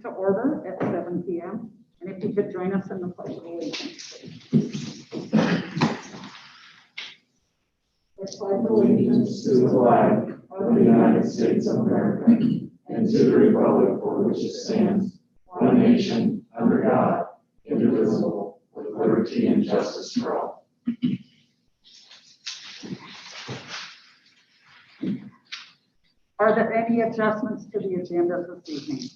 to order at 7 p.m. And if you could join us in the pledge of allegiance, please. I pledge Allegiance to the flag of the United States of America and to the republic for which it stands, one nation, under God, indivisible, with liberty and justice for all. Are there any adjustments to the agenda this evening?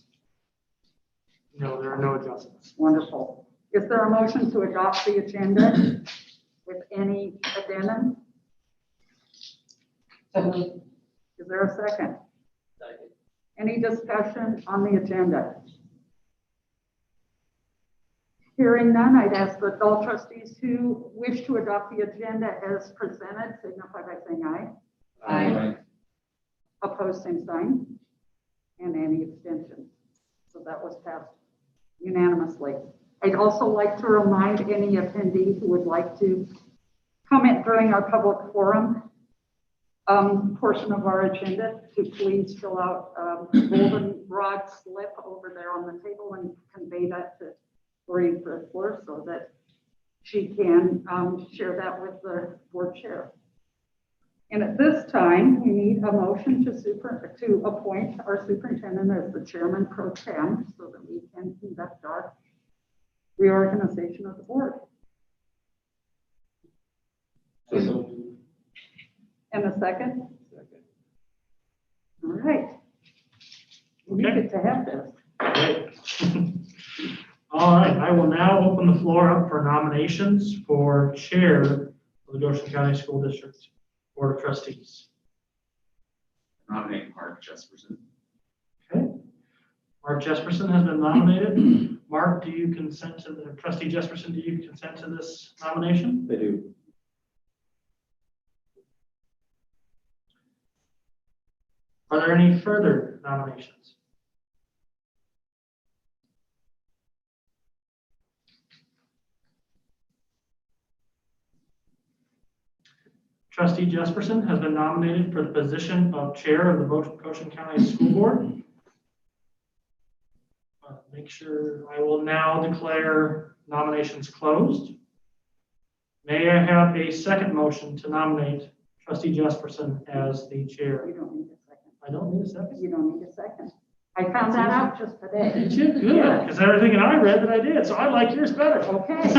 No, there are no adjustments. Wonderful. Is there a motion to adopt the agenda with any addendum? Is there a second? Second. Any discussion on the agenda? Hearing none, I'd ask that all trustees who wish to adopt the agenda as presented signify by saying aye. Aye. Opposed, same sign. And any abstentions. So that was passed unanimously. I'd also like to remind any attendee who would like to comment during our public forum portion of our agenda to please fill out a golden-rod slip over there on the table and convey that to Lori Brickler so that she can share that with the board chair. And at this time, we need a motion to appoint our superintendent as the chairman pro tem so that we can conduct our reorganization of the board. And a second? Second. All right. We Okay. get to have this. All right, I will now open the floor up for nominations for chair of the Goshen County School District Board of Trustees. Nominate Mark Jesperson. Okay. Mark Jesperson has been nominated. Mark, do you consent to the, Trustee Jesperson, do you consent to this nomination? I do. Are there any further nominations? Trustee Jesperson has been nominated for the position of chair of the Goshen County School Board. Make sure I will now declare nominations closed. May I have a second motion to nominate Trustee Jesperson as the chair? You don't need a second. I don't need a second. You don't need a second. I found that out just today. Did you? Good, because everything that I read that I did, so I like yours better. Okay.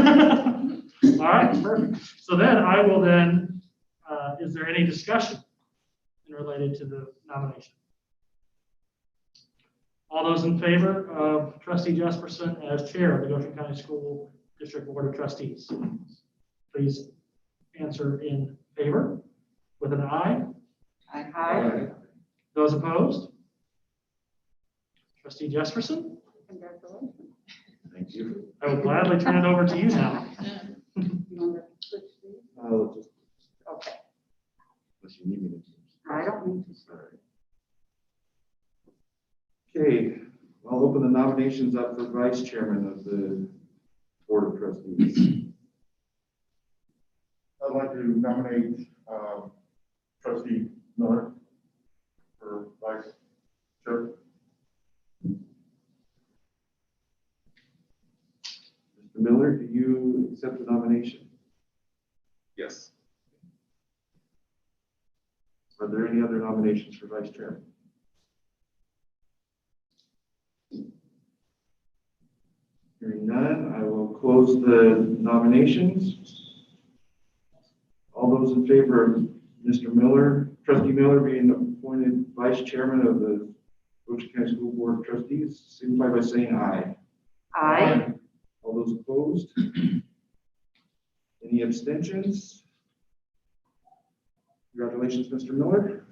All right, perfect. So then I will then, is there any discussion related to the nomination? All those in favor of Trustee Jesperson as chair of the Goshen County School District Board of Trustees, please answer in favor with an aye. Aye. Those opposed? Trustee Jesperson, Congratulations. Thank you. I will gladly turn it over to you now. You want to switch these? I'll just, Okay. unless you need me to. I don't need to. Sorry. Okay, I'll open the nominations up for vice chairman of the Board of Trustees. I'd like to nominate Trustee Miller for vice chair. Mr. Miller, do you accept the nomination? Yes. Are there any other nominations for vice chairman? Hearing none, I will close the nominations. All those in favor of Mr. Miller, Trustee Miller being appointed vice chairman of the Goshen County School Board of Trustees, signify by saying aye. Aye. All those opposed? Any abstentions? Congratulations, Mr. Miller.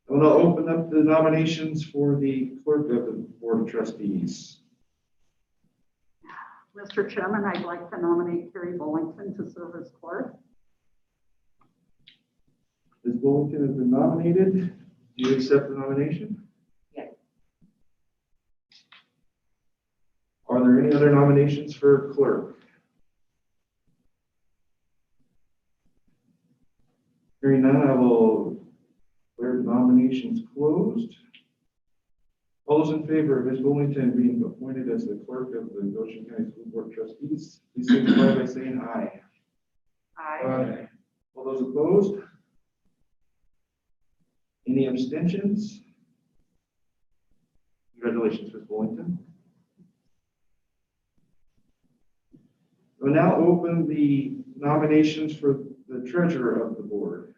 I will now open up the nominations for the clerk of the Board of Trustees. Mr. Chairman, I'd like to nominate Carrie Bullington to serve as clerk. Ms. Bullington has been nominated. Do you accept the nomination? Yes. Are there any other nominations for clerk? Hearing none, I will Declare nominations closed. All those in favor of Ms. Bullington being appointed as the clerk of the Goshen County School Board of Trustees, please signify by saying aye. Aye. All those opposed? Any abstentions? Congratulations, Ms. Bullington. We'll now open the nominations for the treasurer of the board.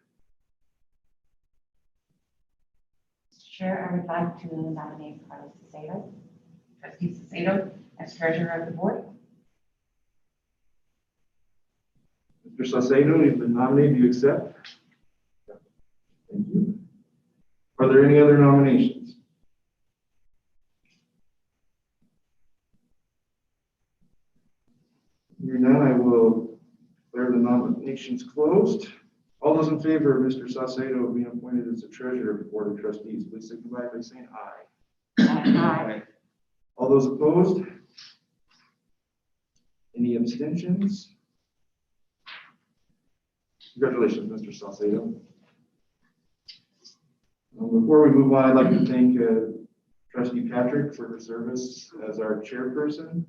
Mr. Chair, I would like to nominate Carlos Salcedo, trustee Salcedo, as treasurer of the board. Mr. Salcedo, you've been nominated. Do you accept? Thank you. Are there any other nominations? Hearing none, I will declare the nominations closed. All those in favor of Mr. Salcedo being appointed as the treasurer of the Board of Trustees, please signify by saying aye. Aye. All those opposed? Any abstentions? Congratulations, Mr. Salcedo. Before we move on, I'd like to thank Trustee Patrick for her service as our chairperson.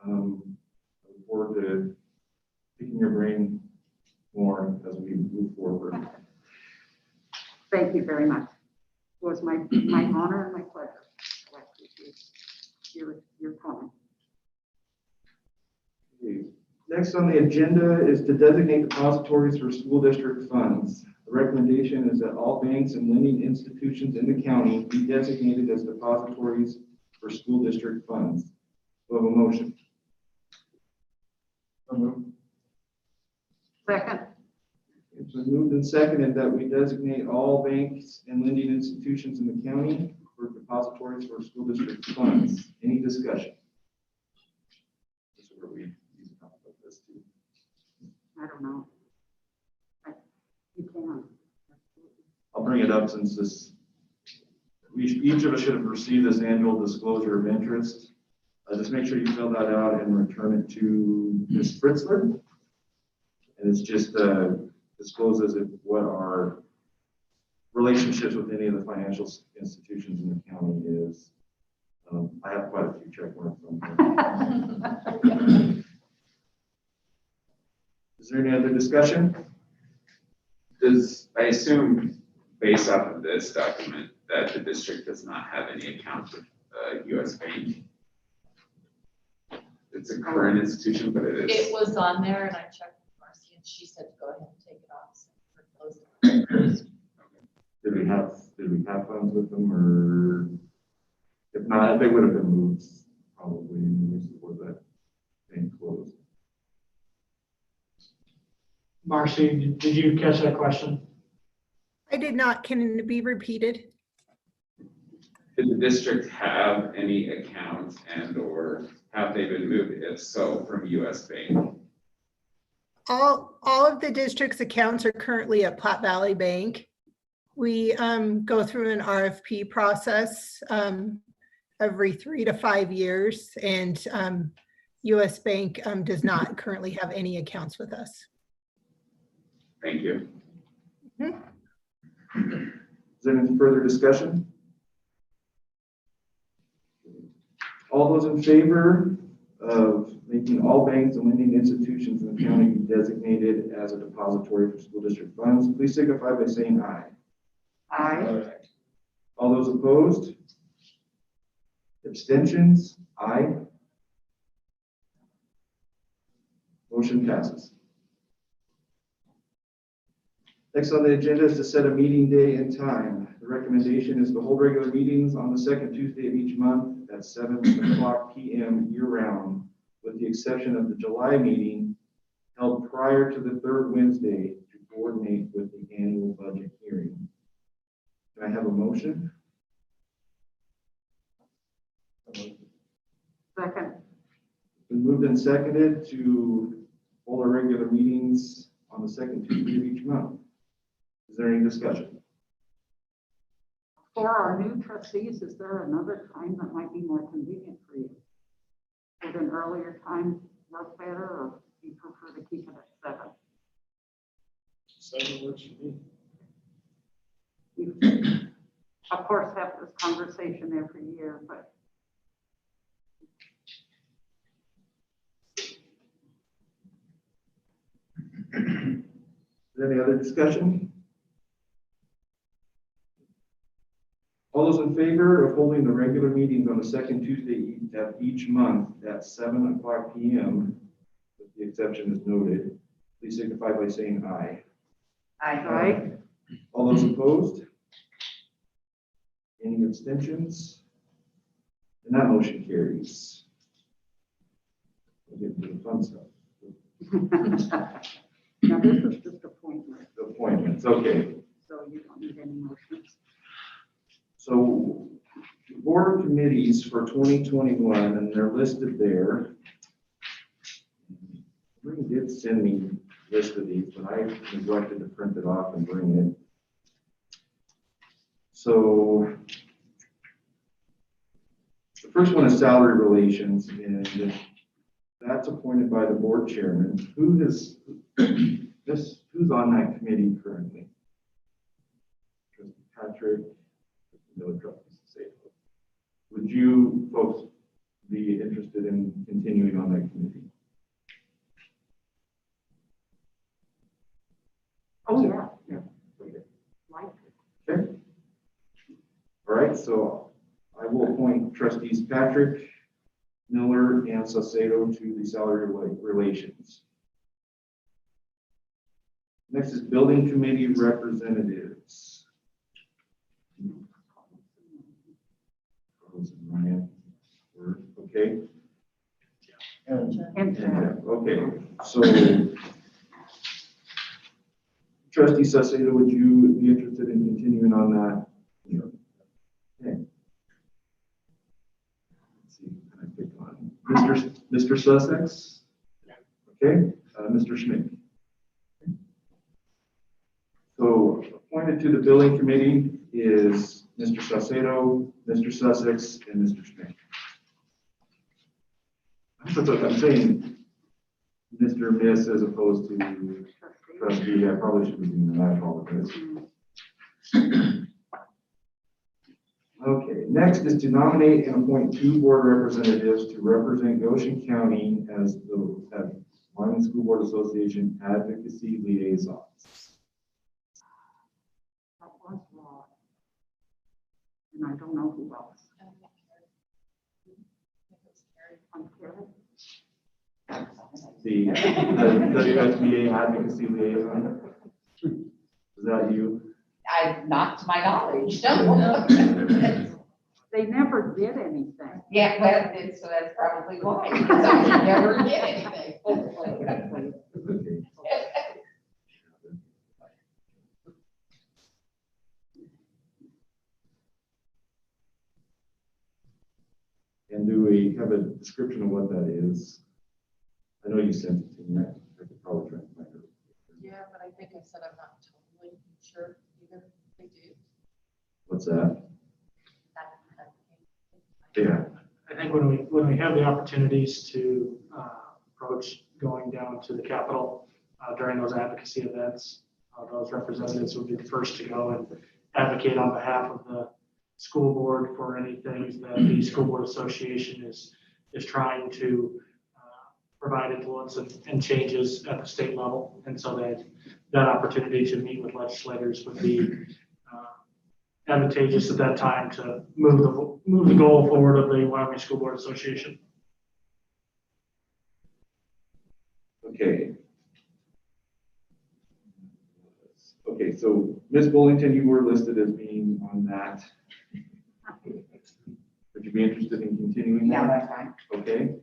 I look forward to picking your brain more as we move forward. Thank you very much. It was my honor and my pleasure. I appreciate your comment. Okay. Next on the agenda is to designate depositories for school district funds. The recommendation is that all banks and lending institutions in the county be designated as depositories for school district funds. Do I have a motion? So moved. Second. It's been moved and seconded that we designate all banks and lending institutions in the county for depositories for school district funds. Any discussion? This is where we use a couple of this too. I don't know. You can. I'll bring it up since each of us should have received this annual disclosure of interest. Just make sure you fill that out and return it to Ms. Fritzler. And it's just discloses what our relationships with any of the financial institutions in the county is. I have quite a few check marks on there. Is there any other discussion? I assume, based off of this document, that the district does not have any account with U.S. Bank. It's a current institution, but it is. It was on there and I checked with Marcy and she said to go ahead and take it off. So we're closing. Did we have funds with them, or if not, they would have been moved probably in the weeks before that thing closed. Marcy, did you catch that question? I did not. Can it be repeated? Did the district have any accounts and or have they been moved? If so, from U.S. Bank? All of the district's accounts are currently at Platte Valley Bank. We go through an RFP process every 3 to 5 years, and U.S. Bank does not currently have any accounts with us. Thank you. Is there any further discussion? All those in favor of making all banks and lending institutions in the county be designated as a depository for school district funds, please signify by saying aye. Aye. All those opposed? Abstentions? Aye. Motion passes. Next on the agenda is to set a meeting day and time. The recommendation is to hold regular meetings on the second Tuesday of each month at 7:00 p.m. year-round, with the exception of the July meeting held prior to the third Wednesday to coordinate with the annual budget hearing. Can I have a motion? Second. It's been moved and seconded to hold our regular meetings on the second Tuesday of each month. Is there any discussion? For our new trustees, is there another time that might be more convenient for you? Would an earlier time work better, or do you prefer to keep it at 7? 7 works for me. of course, have this conversation every year, but Is there any other discussion? All those in favor of holding the regular meetings on the second Tuesday of each month at 7:00 p.m., with the exception is noted, please signify by saying aye. Aye. All those opposed? Any abstentions? And that motion carries. We'll get to the fun stuff. now this is just appointment, Appointments, okay. so you don't need any motions. So board committees for 2021, and they're listed there. Ring did send me a list of these, but I neglected to print it off and bring it. So the first one is salary relations, and that's appointed by the board chairman. Who's on that committee currently? Trustee Patrick, Miller, Trustee Sato. Would you folks be interested in continuing on that committee? Oh, yeah. Yeah. Like it. Okay. All right, so I will appoint trustees Patrick, Miller, and Saucedo to the salary relations. Next is building committee representatives. Rose and Ryan, okay. And Okay, so trustee Saucedo, would you be interested in continuing on that? Okay. Let's see, can I pick on Mr. Sussex? Okay, Mr. Schmidt. So appointed to the building committee is Mr. Saucedo, Mr. Sussex, and Mr. Schmidt. That's what I'm saying, Mr. Miss as opposed to trustee. I probably should be doing that, I apologize. Okay, next is to nominate and appoint 2 board representatives to represent Goshen County as the Wyoming School Board Association advocacy liaisons. that was wrong. And I don't know who else. I'm Carrie. The WSBA advocacy liaison. Is that you? Not to my knowledge, no. They never did anything. Yeah, well, so that's probably why, because I never did anything. Okay. And do we have a description of what that is? I know you sent it to me. I could probably try and find it. Yeah, but I think I said I'm not totally sure either. They do. What's that? That- Yeah. I think when we have the opportunities to approach going down to the Capitol during those advocacy events, those representatives would be the first to go and advocate on behalf of the school board for any things that the school board association is trying to provide influence and changes at the state level. And so that opportunity to meet with legislators would be advantageous at that time to move the goal forward of the Wyoming School Board Association. Okay. Okay, so Ms. Bullington, you were listed as being on that. Would you be interested in continuing Yeah, that? that's fine. Okay.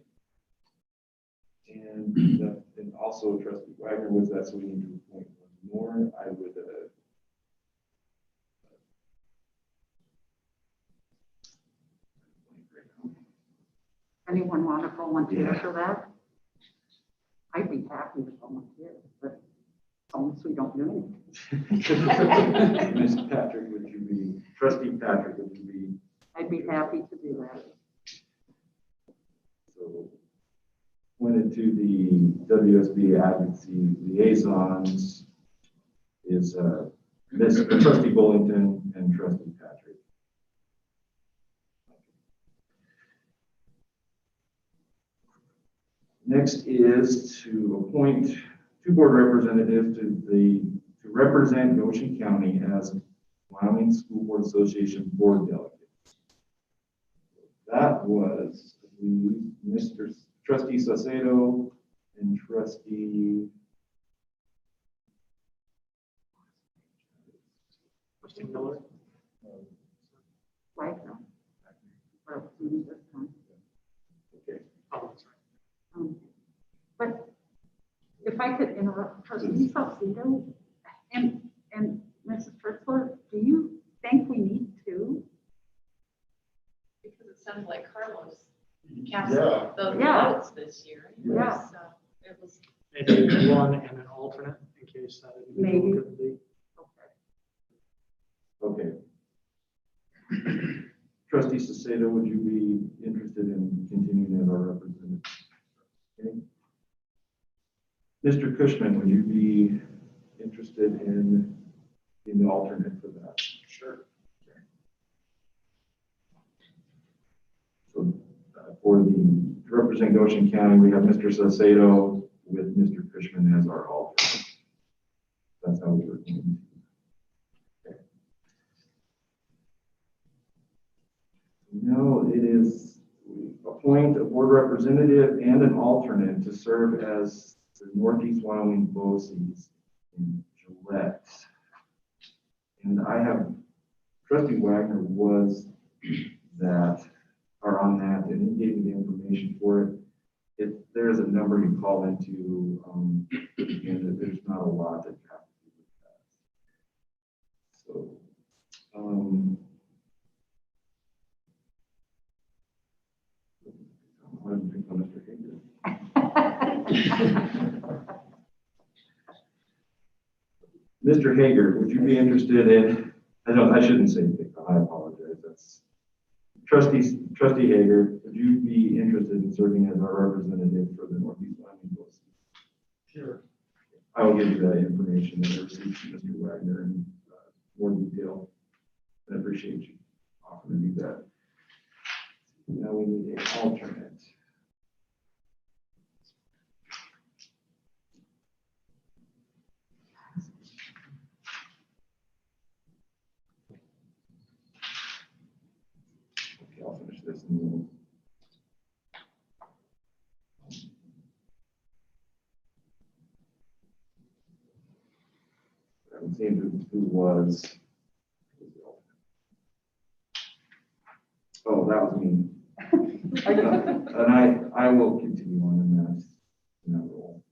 And also trustee Wagner was that, so we need to appoint one more. I would, Anyone want to volunteer Yeah. for that? I'd be happy to volunteer, but unless we don't do anything. Ms. Patrick, would you be, trustee Patrick, would you be, I'd be happy to do that. so appointed to the WSB advocacy liaisons is Ms. Trustee Bullington, and trustee Patrick. Next is to appoint two board representatives to represent Goshen County as Wyoming School Board Association board delegates. That was, I believe, Mr. Trustee Saucedo and Trustee Trustee Miller? Wagner. Or maybe this time. Okay. Oh, sorry. But if I could interrupt, Trustee Saucedo and Mrs. Fritzler, do you think we need two? Because it sounded like Carlos Yeah. cast those Yeah. votes this year. Yeah. So it was, Maybe one and an alternate in case that individual Maybe. couldn't be. Okay. Trustee Saucedo, would you be interested in continuing as our representative? Okay. Mr. Cushman, would you be interested in being the alternate for that? Sure. So for to represent Goshen County, we have Mr. Saucedo with Mr. Cushman as our alternate. That's how we're doing. No, it is we appoint a board representative and an alternate to serve as the Northeast Wyoming BOCES in Gillette. And I have, Trustee Wagner was that, or on that, and he gave me the information for it. If there's a number you call into, and there's not a lot that you have to do with that. So, I didn't think on Mr. Hager. Mr. Hager, would you be interested in, I shouldn't say pick, I apologize. That's Trustee Hager, would you be interested in serving as our representative for the Northeast Wyoming BOCES? Sure. I will give you that information that I received from Mr. Wagner in more detail. I appreciate you offering to do that. Now we need an alternate. Okay, I'll finish this and then I haven't seen who was. Oh, that was me. And I will continue on in that role.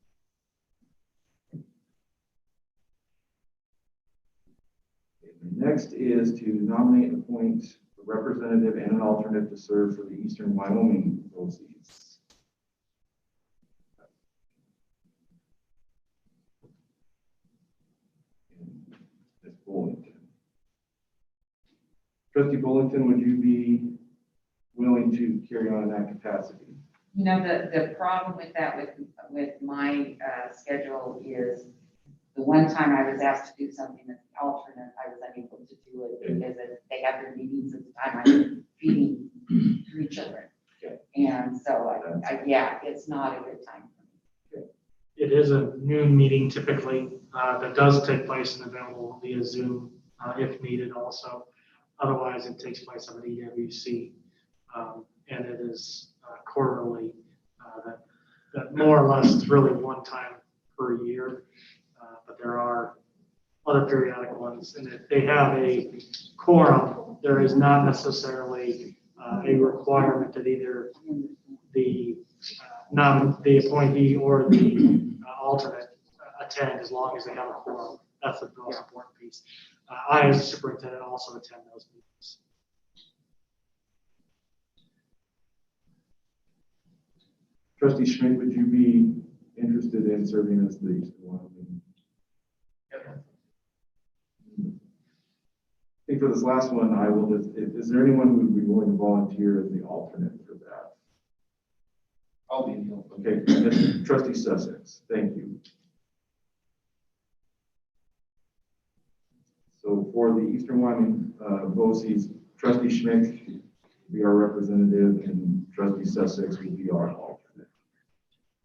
Okay, the next is to nominate and appoint a representative and an alternate to serve for the Eastern Wyoming BOCES. Ms. Bullington. Trustee Bullington, would you be willing to carry on in that capacity? You know, the problem with that, with my schedule is the one time I was asked to do something as the alternate, I was unable to do it because they have their meetings at the time I'm feeding 3 children. Okay. And so, yeah, it's not a good time for me. It is a noon meeting typically that does take place and available via Zoom if needed also. Otherwise, it takes place on an EWC, and it is quarterly. That more or less is really one time per year, but there are other periodic ones. And if they have a quorum, there is not necessarily a requirement that either the appointee or the alternate attend as long as they have a quorum. That's the most important piece. I, as a superintendent, also attend those meetings. Trustee Schmidt, would you be interested in serving as the Eastern Wyoming? I think for this last one, I will just, is there anyone who would be willing to volunteer as the alternate for that? I'll be the alternate. Okay, Trustee Sussex, thank you. So So for the Eastern Wyoming BOCES, trustee Schmidt will be our representative and trustee Sussex will be our alternate.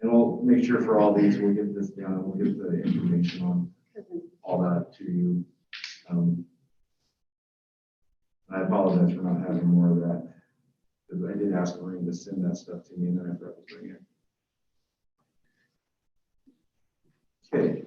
And we'll make sure for all these, we'll get this down, we'll get the information on all that to you. I apologize for not having more of that, because I did ask Maureen to send that stuff to me and then I forgot to bring it. Okay.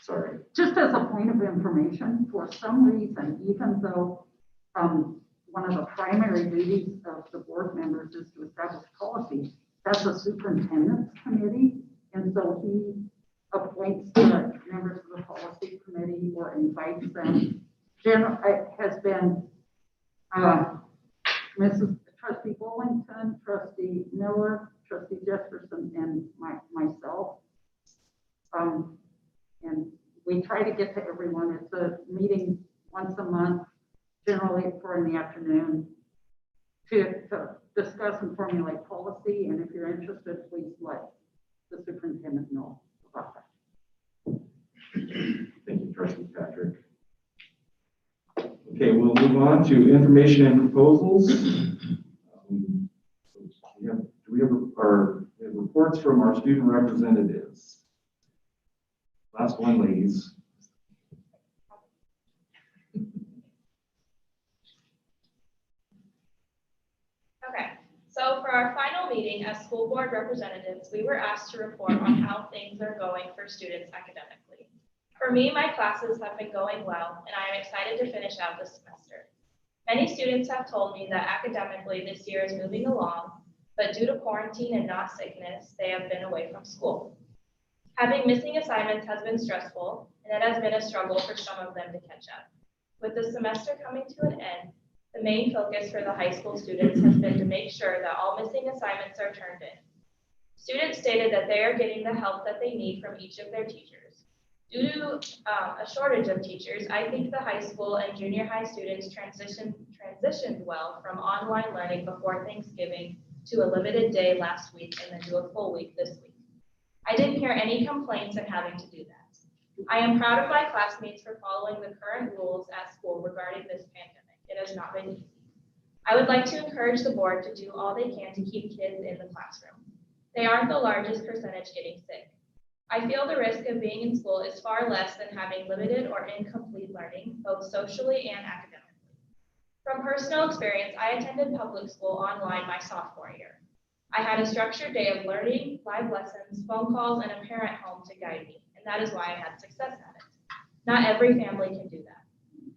Sorry. Just as a point of information, for some reason, even though one of the primary duties of the board members is to establish policy, that's a superintendent's committee, and so he appoints the members of the policy committee or invites them. It has been Mrs. Trustee Bullington, Trustee Miller, Trustee Jefferson, and myself. And we try to get to everyone. It's a meeting once a month, generally for in the afternoon, to discuss and formulate policy. And if you're interested, please let the superintendent know about that. Thank you, Trustee Patrick. Okay, we'll move on to information and proposals. We have reports from our student representatives. Last one, ladies. Okay, so for our final meeting as school board representatives, we were asked to report on how things are going for students academically. For me, my classes have been going well, and I am excited to finish out this semester. Many students have told me that academically this year is moving along, but due to quarantine and not sickness, they have been away from school. Having missing assignments has been stressful, and it has been a struggle for some of them to catch up. With the semester coming to an end, the main focus for the high school students has been to make sure that all missing assignments are turned in. Students stated that they are getting the help that they need from each of their teachers. Due to a shortage of teachers, I think the high school and junior high students transitioned well from online learning before Thanksgiving to a limited day last week and then to a full week this week. I didn't hear any complaints in having to do that. I am proud of my classmates for following the current rules at school regarding this pandemic. It has not been easy. I would like to encourage the board to do all they can to keep kids in the classroom. They aren't the largest percentage getting sick. I feel the risk of being in school is far less than having limited or incomplete learning, both socially and academically. From personal experience, I attended public school online my sophomore year. I had a structured day of learning, live lessons, phone calls, and a parent home to guide me, and that is why I had success at it. Not every family can do that.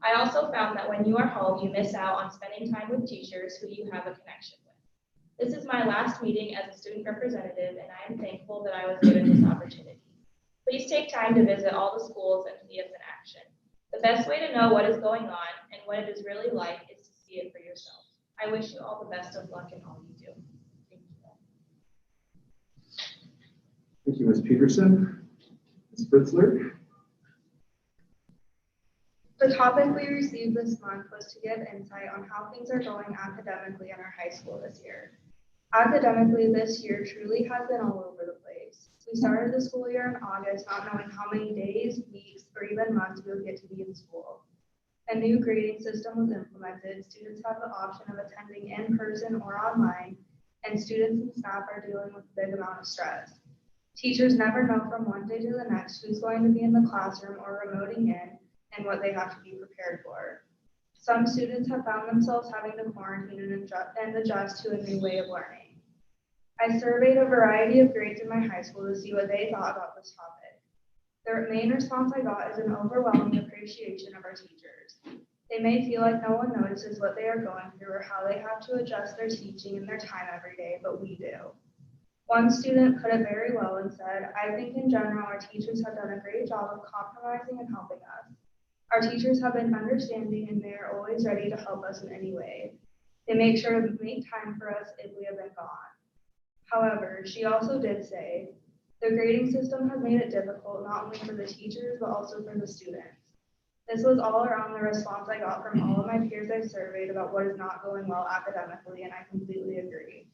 I also found that when you are home, you miss out on spending time with teachers who you have a connection with. This is my last meeting as a student representative, and I am thankful that I was given this opportunity. Please take time to visit all the schools and see us in action. The best way to know what is going on and what it is really like is to see it for yourself. I wish you all the best of luck in all you do. Thank you, Ms. Peterson. Ms. Fritzler. The topic we received this month was to give insight on how things are going academically in our high school this year. Academically, this year truly has been all over the place. We started the school year in August, not knowing how many days, weeks, or even months we would get to be in school. A new grading system was implemented. Students have the option of attending in person or online, and students and staff are dealing with a big amount of stress. Teachers never know from one day to the next who's going to be in the classroom or remoting in and what they have to be prepared for. Some students have found themselves having to quarantine and adjust to a new way of learning. I surveyed a variety of grades in my high school to see what they thought about this topic. The main response I got is an overwhelming appreciation of our teachers. They may feel like no one notices what they are going through or how they have to adjust their teaching and their time every day, but we do. One student put it very well and said, I think in general, our teachers have done a great job of compromising and helping us. Our teachers have been understanding and they are always ready to help us in any way. They make sure to make time for us if we have been gone. However, she also did say, the grading system has made it difficult not only for the teachers, but also for the students. This was all around the response I got from all of my peers I surveyed about what is not going well academically, and I completely agree.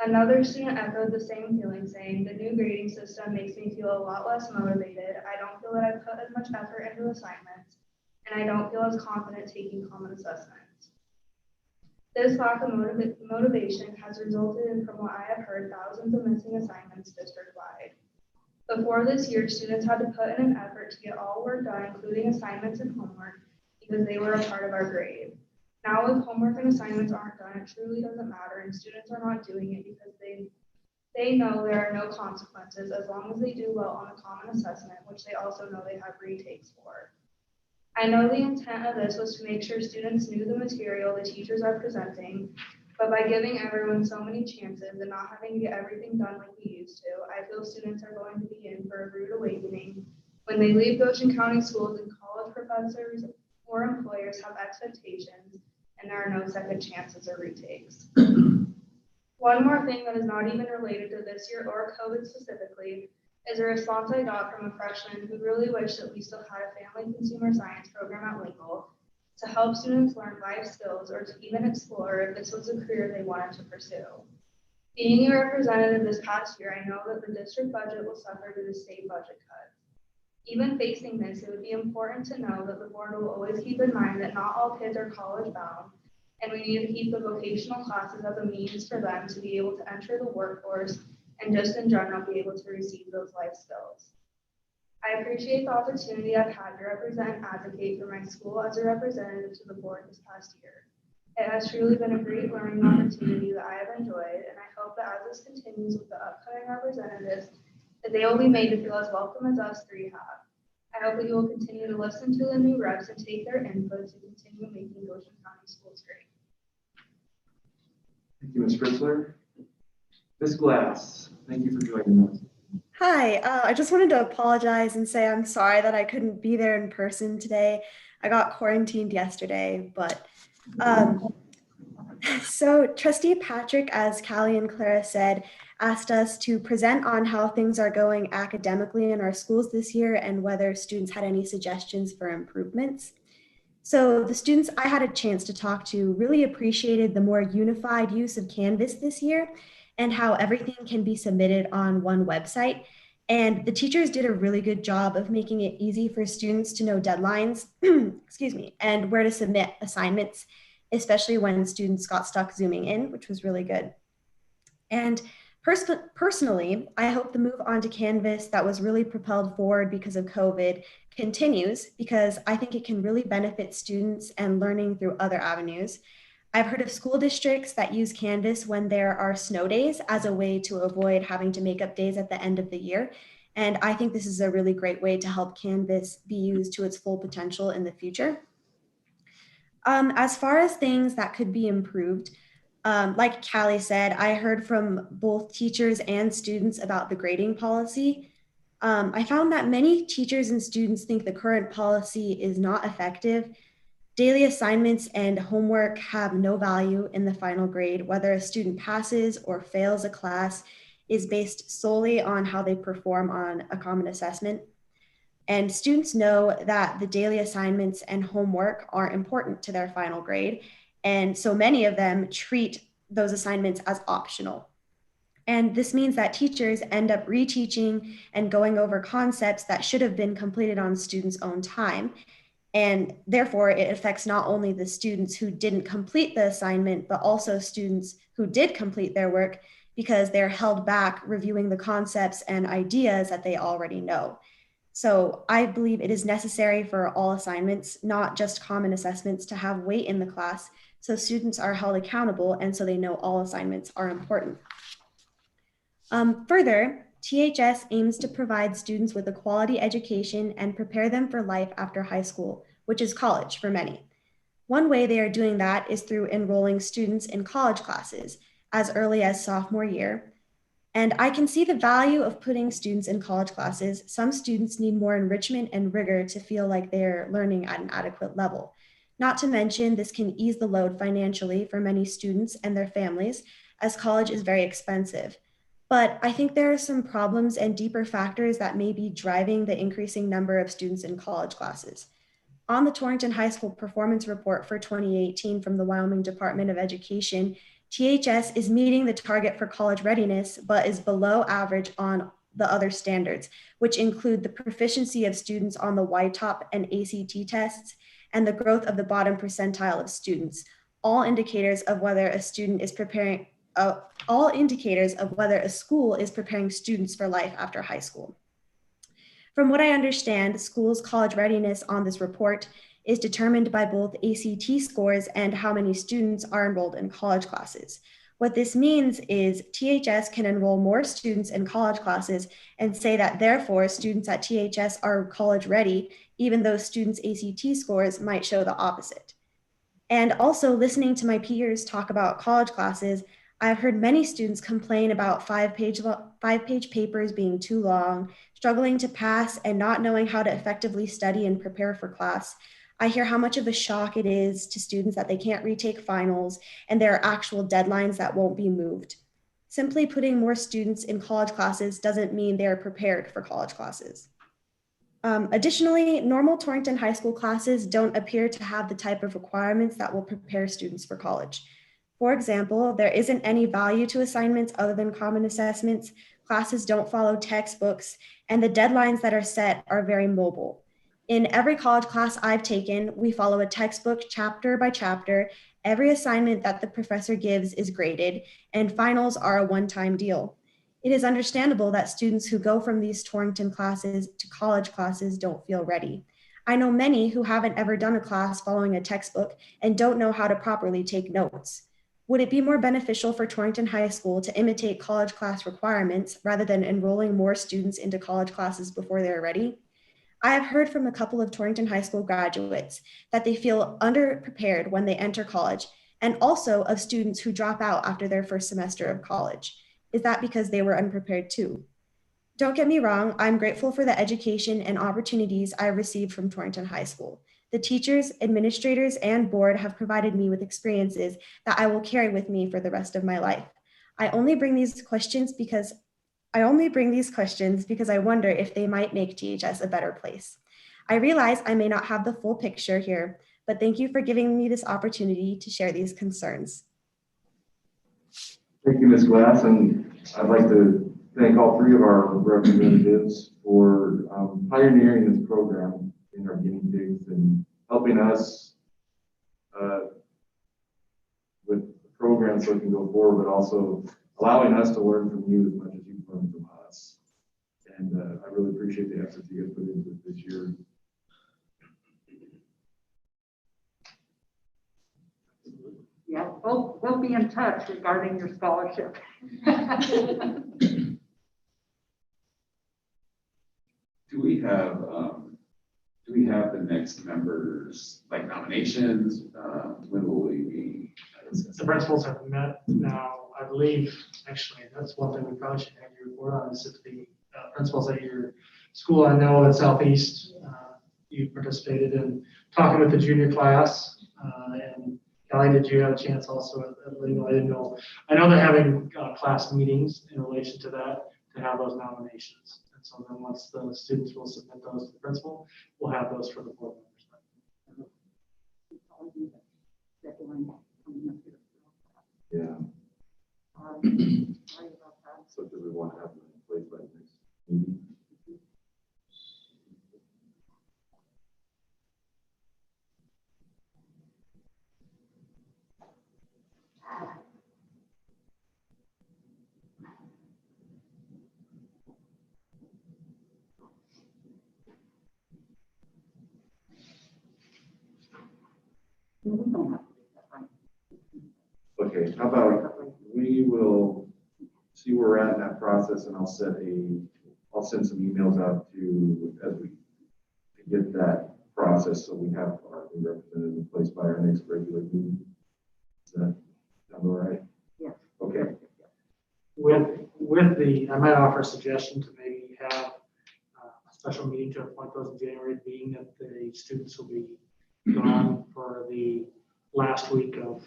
Another student echoed the same feeling, saying, "The new grading system makes me feel a lot less motivated. I don't feel that I put as much effort into assignments, and I don't feel as confident taking common assessments." This lack of motivation has resulted in, from what I have heard, thousands of missing assignments district-wide. Before this year, students had to put in an effort to get all work done, including assignments and homework, because they were a part of our grade. Now, if homework and assignments aren't done, it truly doesn't matter, and students are not doing it because they know there are no consequences as long as they do well on the common assessment, which they also know they have retakes for. I know the intent of this was to make sure students knew the material the teachers are presenting, but by giving everyone so many chances and not having to get everything done like we used to, I feel students are going to be in for a rude awakening when they leave Goshen County schools and college professors or employers have expectations and there are no second chances or retakes. One more thing that is not even related to this year or COVID specifically is a response I got from a freshman who really wished that we still had a family consumer science program at Lincoln to help students learn life skills or to even explore if this was a career they wanted to pursue. Being a representative this past year, I know that the district budget will suffer due to state budget cuts. Even facing this, it would be important to know that the board will always keep in mind that not all kids are college bound, and we need to keep the vocational classes as a means for them to be able to enter the workforce and just in general be able to receive those life skills. I appreciate the opportunity I've had to represent and advocate for my school as a representative to the board this past year. It has truly been a great learning opportunity that I have enjoyed, and I hope that as this continues with the upcoming representatives, that they will be made to feel as welcome as us three have. I hope that you will continue to listen to the new reps and take their input to continue making Goshen County schools great. Thank you, Ms. Fritzler. Ms. Glass, thank you for joining us. Hi, I just wanted to apologize and say I'm sorry that I couldn't be there in person today. I got quarantined yesterday, but so Trustee Patrick, as Callie and Clara said, asked us to present on how things are going academically in our schools this year and whether students had any suggestions for improvements. So the students I had a chance to talk to really appreciated the more unified use of Canvas this year and how everything can be submitted on one website. And the teachers did a really good job of making it easy for students to know deadlines, excuse me, and where to submit assignments, especially when students got stuck zooming in, which was really good. And personally, I hope the move onto Canvas that was really propelled forward because of COVID continues, because I think it can really benefit students and learning through other avenues. I've heard of school districts that use Canvas when there are snow days as a way to avoid having to make up days at the end of the year. And I think this is a really great way to help Canvas be used to its full potential in the future. As far as things that could be improved, like Callie said, I heard from both teachers and students about the grading policy. I found that many teachers and students think the current policy is not effective. Daily assignments and homework have no value in the final grade. Whether a student passes or fails a class is based solely on how they perform on a common assessment. And students know that the daily assignments and homework are important to their final grade. And so many of them treat those assignments as optional. And this means that teachers end up reteaching and going over concepts that should have been completed on students' own time. And therefore, it affects not only the students who didn't complete the assignment, but also students who did complete their work because they're held back reviewing the concepts and ideas that they already know. So I believe it is necessary for all assignments, not just common assessments, to have weight in the class so students are held accountable and so they know all assignments are important. Further, THS aims to provide students with a quality education and prepare them for life after high school, which is college for many. One way they are doing that is through enrolling students in college classes as early as sophomore year. And I can see the value of putting students in college classes. Some students need more enrichment and rigor to feel like they're learning at an adequate level. Not to mention, this can ease the load financially for many students and their families, as college is very expensive. But I think there are some problems and deeper factors that may be driving the increasing number of students in college classes. On the Torrington High School Performance Report for 2018 from the Wyoming Department of Education, THS is meeting the target for college readiness, but is below average on the other standards, which include the proficiency of students on the YTOP and ACT tests and the growth of the bottom percentile of students, all indicators of whether a student is preparing, all indicators of whether a school is preparing students for life after high school. From what I understand, schools' college readiness on this report is determined by both ACT scores and how many students are enrolled in college classes. What this means is THS can enroll more students in college classes and say that therefore students at THS are college ready, even though students' ACT scores might show the opposite. And also listening to my peers talk about college classes, I've heard many students complain about five-page papers being too long, struggling to pass, and not knowing how to effectively study and prepare for class. I hear how much of a shock it is to students that they can't retake finals and there are actual deadlines that won't be moved. Simply putting more students in college classes doesn't mean they are prepared for college classes. Additionally, normal Torrington High School classes don't appear to have the type of requirements that will prepare students for college. For example, there isn't any value to assignments other than common assessments, classes don't follow textbooks, and the deadlines that are set are very mobile. In every college class I've taken, we follow a textbook chapter by chapter. Every assignment that the professor gives is graded, and finals are a one-time deal. It is understandable that students who go from these Torrington classes to college classes don't feel ready. I know many who haven't ever done a class following a textbook and don't know how to properly take notes. Would it be more beneficial for Torrington High School to imitate college class requirements rather than enrolling more students into college classes before they're ready? I have heard from a couple of Torrington High School graduates that they feel underprepared when they enter college, and also of students who drop out after their first semester of college. Is that because they were unprepared too? Don't get me wrong, I'm grateful for the education and opportunities I received from Torrington High School. The teachers, administrators, and board have provided me with experiences that I will carry with me for the rest of my life. I only bring these questions because I wonder if they might make THS a better place. I realize I may not have the full picture here, but thank you for giving me this opportunity to share these concerns. Thank you, Ms. Glass, and I'd like to thank all three of our representatives for pioneering this program in our guinea pigs and helping us with the program so it can go forward, but also allowing us to learn from you as much as you've learned from us. And I really appreciate the efforts you guys put into it this year. Yeah, we'll be in touch regarding your scholarship. Do we have the next members, like nominations? When will we be? The principals have met now, I believe, actually, that's one thing we probably should have you report on, is if the principals at your school, I know at Southeast, you participated in talking with the junior class, and Kelly, did you have a chance also at legal? I didn't know. I know they're having class meetings in relation to that, to have those nominations. And so then once the students will submit those to the principal, we'll have those for the board members. Yeah. Sorry about that. So do we want to have them in place by the next meeting? We don't have to do that, right? Okay, how about we will see where we're at in that process, and I'll send some emails out to get that process so we have our new representative in place by our next regular meeting. Is that sound all right? Yes. Okay. With the, I might offer a suggestion to maybe have a special meeting to appoint those in January, being that the students will be gone for the last week of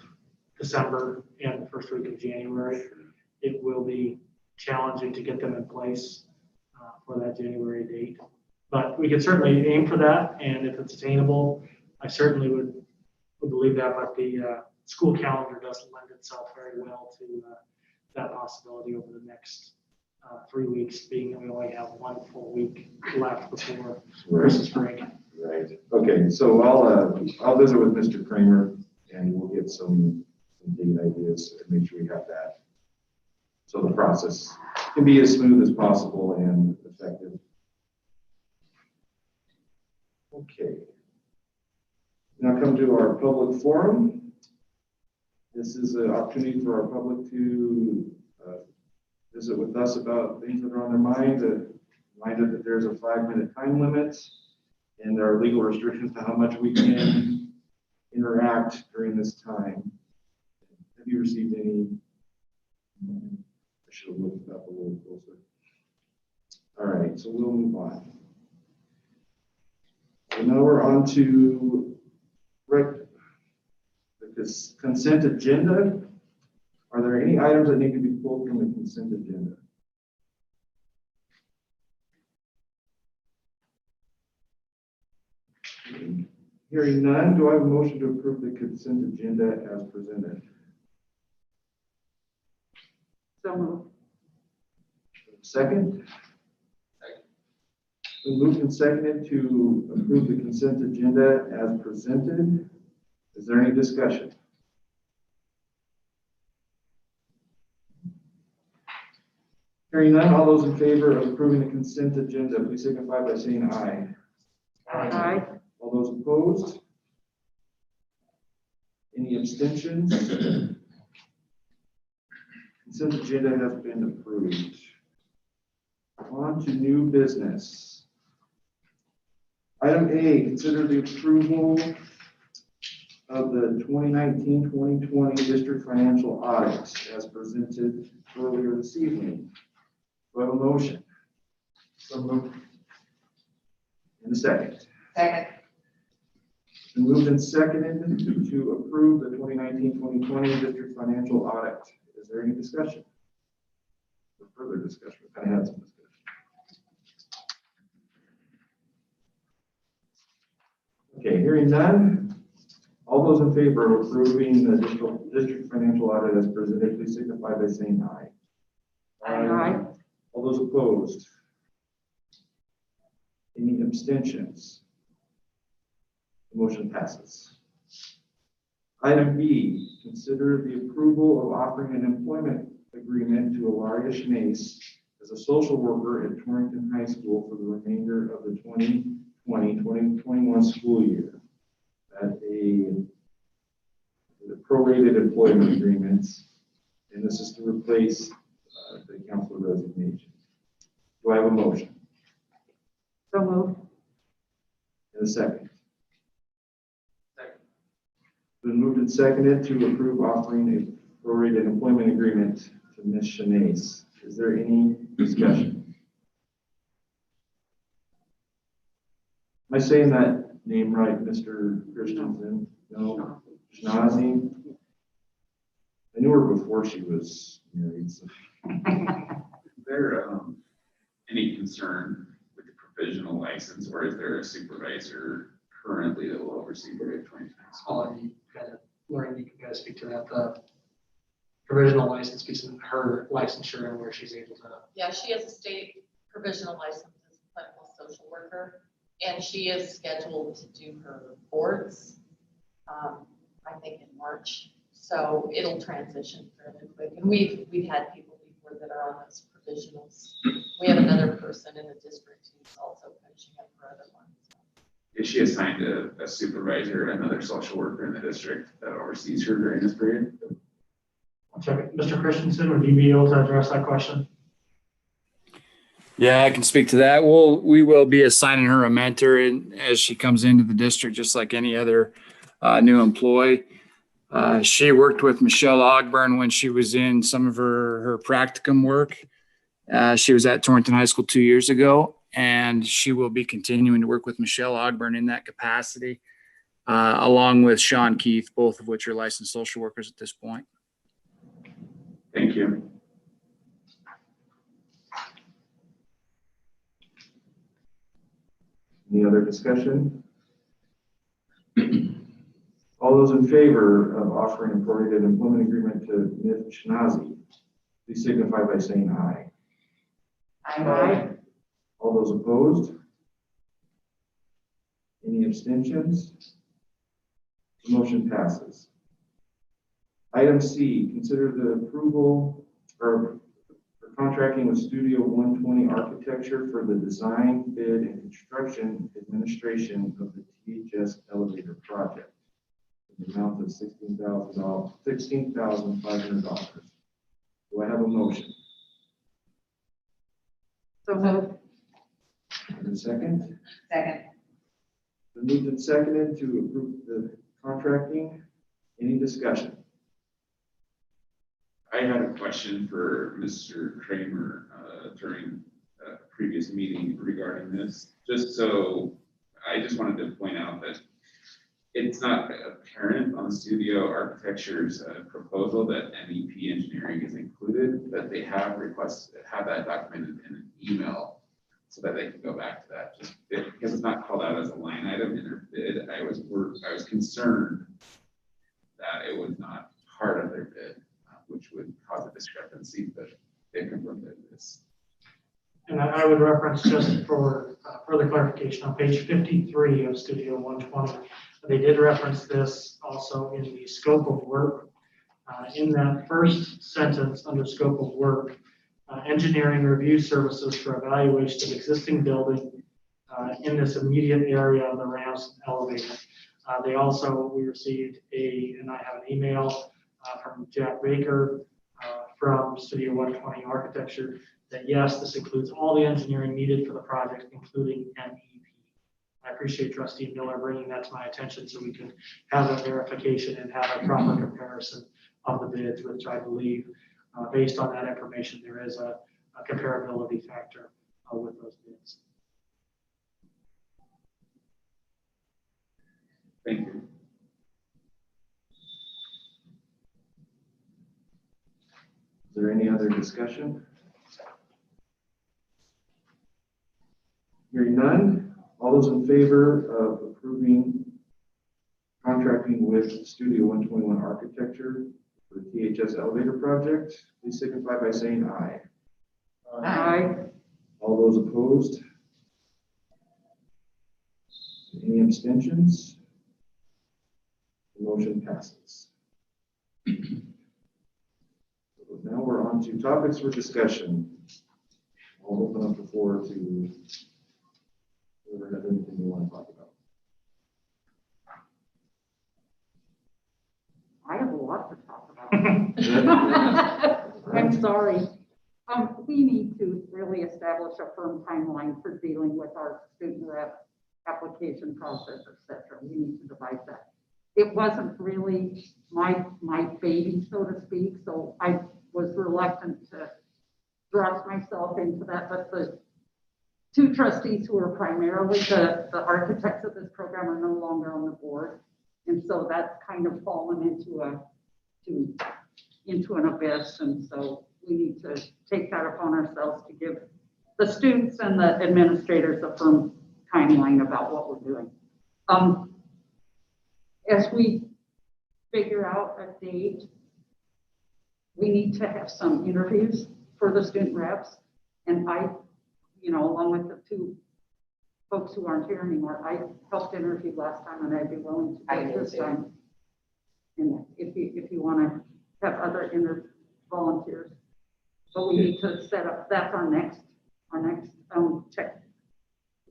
December and the first week of January. It will be challenging to get them in place for that January date. But we could certainly aim for that, and if it's attainable, I certainly would believe that. But the school calendar doesn't lend itself very well to that possibility over the next 3 weeks, being that we only have 1 full week left before Christmas break. Right. Okay, so I'll visit with Mr. Kramer and we'll get some date ideas and make sure we have that. So the process can be as smooth as possible and effective. Okay. Now come to our public forum. This is an opportunity for our public to visit with us about things that are on their mind. Reminded that there's a 5-minute time limit and there are legal restrictions to how much we can interact during this time. Have you received any? I should have looked it up a little closer. All right, so we'll move on. So now we're on to the consent agenda. Are there any items that need to be pulled from the consent agenda? Hearing none, do I have a motion to approve the consent agenda as presented? So moved. Second? Second. Been moved and seconded to approve the consent agenda as presented. Is there any discussion? Hearing none, all those in favor of approving the consent agenda, please signify by saying aye. Aye. All those opposed? Any abstentions? Consent agenda has been approved. On to new business. Item A, consider the approval of the 2019-2020 district financial audit as presented earlier this evening. Do I have a motion? So moved. In a second. Second. Been moved and seconded to approve the 2019-2020 district financial audit. Is there any discussion? Or further discussion? We kind of had some discussion. Okay, hearing none. All those in favor of approving the district financial audit as presented, please signify by saying aye. Aye. All those opposed? Any abstentions? The motion passes. Item B, consider the approval of offering an employment agreement to Ilaria Schnace as a social worker at Torrington High School for the remainder of the 2020-2021 school year. At the prorated employment agreements, and this is to replace the council resignation. Do I have a motion? So moved. And a second. Second. Been moved and seconded to approve offering a prorated employment agreement to Ms. Schnace. Is there any discussion? Am I saying that name right, Mr. Christensen? No. Schnazi? I knew her before she was married. So. Is there any concern with the provisional license, or is there a supervisor currently that will oversee the 2020 school? I'll let you kind of, Lauren, you can kind of speak to that. The provisional license piece of her licensure and where she's able to. Yeah, she has a state provisional license as a clinical social worker, and she is scheduled to do her boards, I think in March. So it'll transition fairly quick. And we've had people before that are on those provisionals. We have another person in the district who's also finishing up for other ones. Is she assigned a supervisor, another social worker in the district that oversees her during this period? Mr. Christensen, would you be able to address that question? Yeah, I can speak to that. We will be assigning her a mentor as she comes into the district, just like any other new employee. She worked with Michelle Ogburn when she was in some of her practicum work. She was at Torrington High School 2 years ago, and she will be continuing to work with Michelle Ogburn in that capacity, along with Sean Keith, both of which are licensed social workers at this point. Thank you. Any other discussion? All All those in favor of offering a prorated employment agreement to Ms. Shinazi, please signify by saying aye. Aye. All those opposed? Any abstentions? The motion passes. Item C, consider the approval or contracting with Studio 120 Architecture for the design, bid, and construction administration of the THS elevator project in the amount of $16,500. Do I have a motion? So moved. And a second? Second. Been moved and seconded to approve the contracting. Any discussion? I had a question for Mr. Kramer during a previous meeting regarding this. I just wanted to point out that it's not apparent on Studio Architecture's proposal that MEP engineering is included, that they have that documented in an email so that they can go back to that. Just because it's not called out as a line item in their bid, I was concerned that it was not part of their bid, which would cause a discrepancy, but they confirmed that it is. And I would reference, just for further clarification, on page 53 of Studio 120, they did reference this also in the scope of work. In that first sentence under scope of work, engineering review services for evaluation of existing building in this immediate area of the ramps and elevator. We received and I have an email from Jack Baker from Studio 120 Architecture that yes, this includes all the engineering needed for the project, including MEP. I appreciate Trustee Miller bringing that to my attention so we can have a verification and have a proper comparison of the bids, which I believe, based on that information, there is a comparability factor with those bids. Thank you. Is there any other discussion? Hearing none, all those in favor of approving contracting with Studio 121 Architecture for the THS elevator project, please signify by saying aye. Aye. All those opposed? Any abstentions? The motion passes. Now we're on to topics for discussion. I'll open up the floor to whoever has anything you want to talk about. I have a lot to talk about. I'm sorry. We need to really establish a firm timeline for dealing with our student rep application process, etc. We need to devise that. It wasn't really my baby, so to speak, so I was reluctant to thrust myself into that, but the two trustees who are primarily the architects of this program are no longer on the board. And so that's kind of fallen into an abyss. And so we need to take that upon ourselves to give the students and the administrators a firm timeline about what we're doing. As we figure out a date, we need to have some interviews for the student reps. And I, along with the two folks who aren't here anymore, I helped interview last time and I'd be willing to do it this time. And if you want to have other volunteers, but we need to set up, that's our next check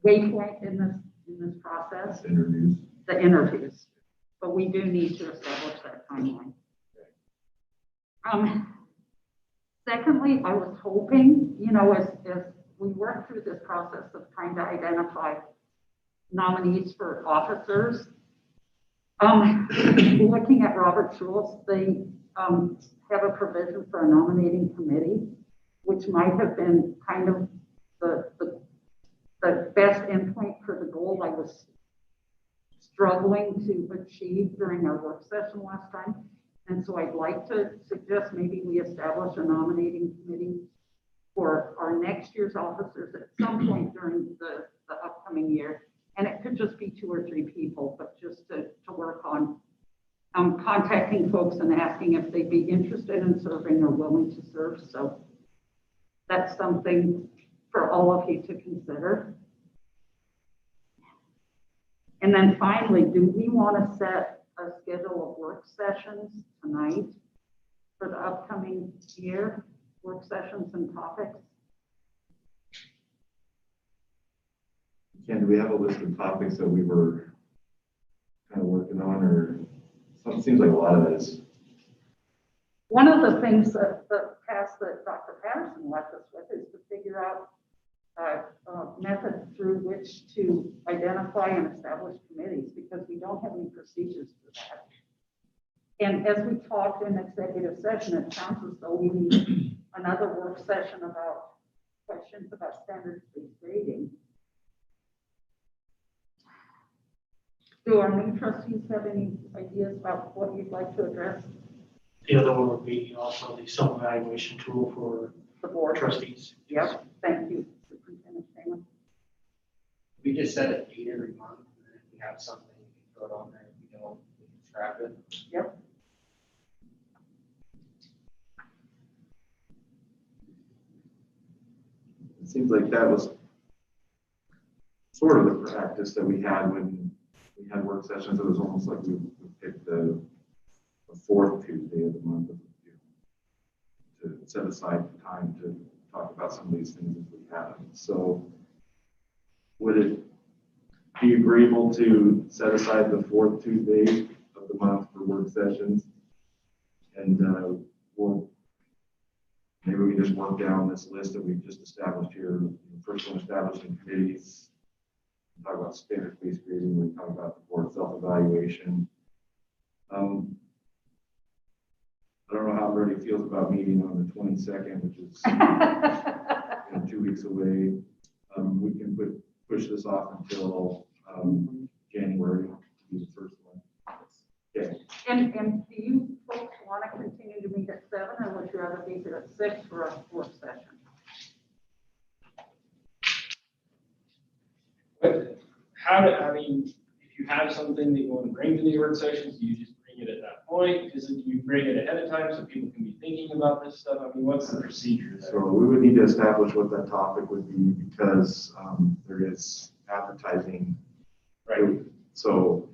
waypoint in this process. The interviews. But we do need to establish that timeline. Secondly, I was hoping, as we work through this process of trying to identify nominees for officers, looking at Robert's rules, they have a provision for a nominating committee, which might have been kind of the best endpoint for the goal I was struggling to achieve during our work session last time. And so I'd like to suggest maybe we establish a nominating committee for our next year's officers at some point during the upcoming year. And it could just be 2 or 3 people, but just to work on contacting folks and asking if they'd be interested in serving or willing to serve. So that's something for all of you to consider. And then finally, do we want to set a schedule of work sessions tonight for the upcoming year, work sessions and topics? Ken, do we have a list of topics that we were kind of working on, or something? Seems like a lot of that is. One of the things that the task that Dr. Patterson left us with is to figure out a method through which to identify and establish committees, because we don't have any procedures for that. And as we talked in executive session, it sounds as though we need another work session about questions about standards-based grading. Do our new trustees have any ideas about what you'd like to address? The other one would be also the self-evaluation tool for The board. trustees. Yep, thank you, Superintendent Taylor. We just set a date every month, and then if we have something, we can throw it on there, if we don't, we can scrap it. Yep. It seems like that was sort of the practice that we had when we had work sessions. It was almost like we picked the fourth Tuesday of the month to set aside time to talk about some of these things as we have. So would it be agreeable to set aside the fourth Tuesday of the month for work sessions? And maybe we just work down this list that we've just established here. First one, establishing committees. We talk about standards-based grading. We talk about the board self-evaluation. I don't know how everybody feels about meeting on the 22nd, which is 2 weeks away. We can push this off until January, to be the first one. Okay. And do you folks want to continue to meet at 7, or would you rather meet at 6 for a work session? But I mean, if you have something that you want to bring to the work sessions, do you just bring it at that point? Is it you bring it ahead of time so people can be thinking about this stuff? I mean, what's the procedure there? So we would need to establish what that topic would be, because there is advertising. Right. So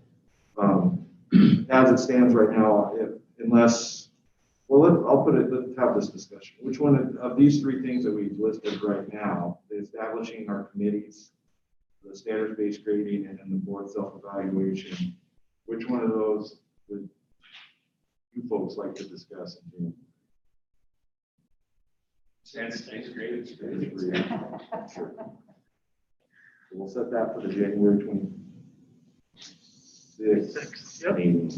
as it stands right now, let's have this discussion. Which one of these three things that we've listed right now, establishing our committees, the standards-based grading, and then the board self-evaluation, which one of those would you folks like to discuss? Standards-based grading. Sure. So we'll set that for the January 26th meeting.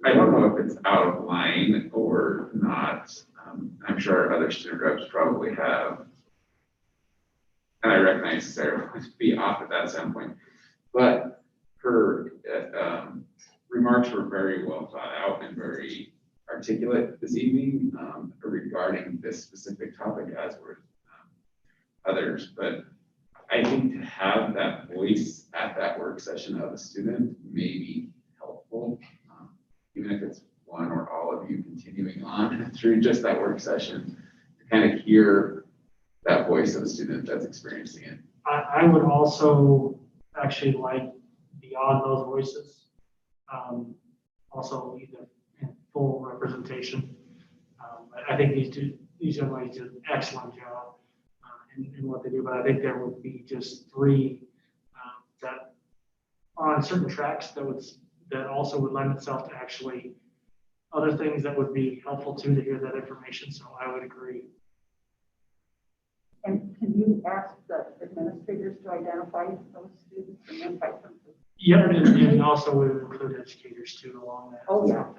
I don't know if it's out of line or not. I'm sure other student reps probably have. And I recognize Sarah would be off at that standpoint, but her remarks were very well thought out and very articulate this evening regarding this specific topic, as were others. But I think to have that voice at that work session of a student may be helpful, even if it's one or all of you continuing on through just that work session, to kind of hear that voice of a student that's experiencing it. I would also actually like beyond those voices, also either in full representation. I think these young ladies do an excellent job in what they do, but I think there would be just 3 that are on certain tracks that also would lend itself to actually other things that would be helpful too, to hear that information. So I would agree. And can you ask the administrators to identify those students and invite them to? Yeah, and also we would include educators too along that. Oh, yeah.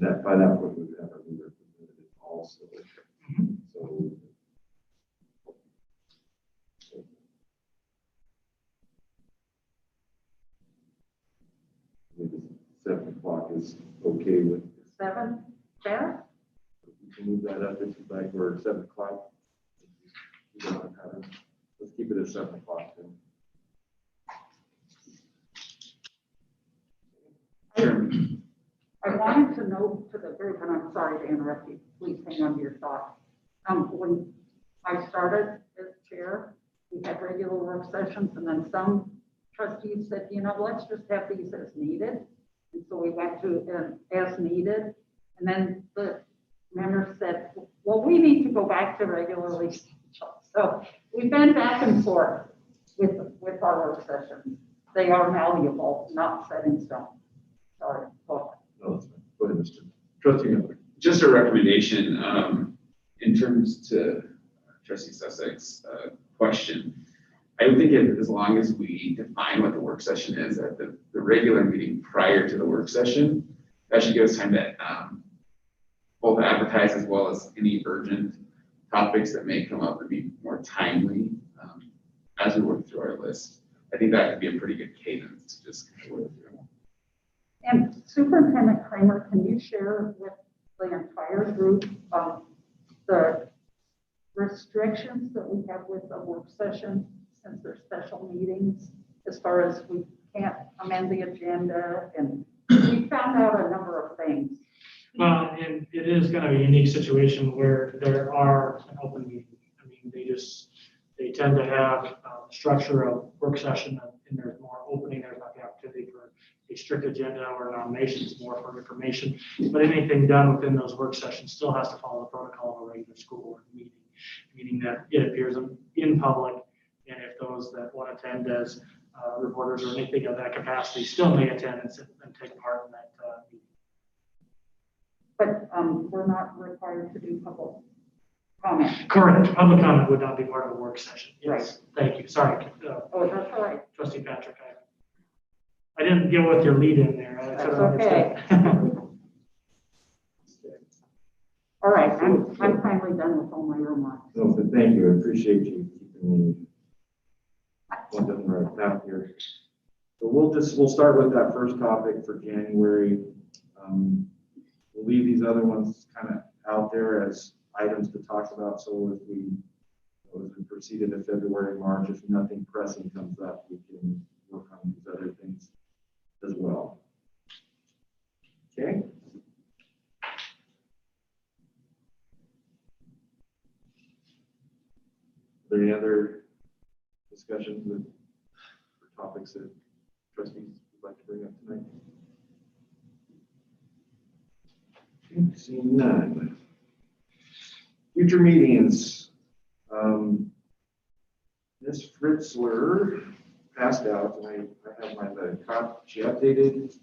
That by that point, we would have a representative also. So maybe 7 o'clock is okay with. 7, Sarah? We can move that up if you'd like, or 7 o'clock. let's keep it at 7 o'clock then. I wanted to note to the group, and I'm sorry to interrupt you, please hang on to your thought. When I started as chair, we had regular work sessions, and then some trustees said, you know, let's just have these as needed. And so we went to as needed, and then the members said, well, we need to go back to regularly scheduled. So we've been back and forth with our work sessions. They are malleable, not set in stone. Sorry. Go ahead. No, that's fine. Go ahead, Mr. Trustee Miller. Just a recommendation, in terms to trustee Sussex, question. I would think as long as we define what the work session is at the regular meeting prior to the work session, that should give us time to, both advertise as well as any urgent topics that may come up and be more timely, as we work through our list. I think that could be a pretty good cadence to just work through. And Superintendent Kramer, can you share with the entire group the restrictions that we have with the work session since they're special meetings, as far as we can't amend the agenda, and we found out a number of things. Well, and it is kind of a unique situation where there are an open meeting. I mean, they tend to have a structure of work session, and there's more opening, there's not the opportunity for a strict agenda or nominations, more for information. But anything done within those work sessions still has to follow the protocol of a regular school board meeting, meaning that it appears in public, and if those that want to attend as reporters or anything of that capacity still may attend and take part in that meeting. But we're not required to do public comment. Correct. Public comment would not be part of a work session. Yes. Right. Thank you. Sorry. Oh, that's all right. Trustee Patrick. I didn't get with your lead in there. That's okay. All right. I'm finally done with all my remarks. No, but thank you. I appreciate you keeping me on the right path here. So we'll start with that first topic for January. We'll leave these other ones kind of out there as items to talk about. So as we proceed into February, March, if nothing pressing comes up, we can work on these other things as well. Okay. Are there any other discussions or topics that trustees would like to bring up tonight? Seeing none. Future meetings. Ms. Fritzler passed out, and I have my copy. She updated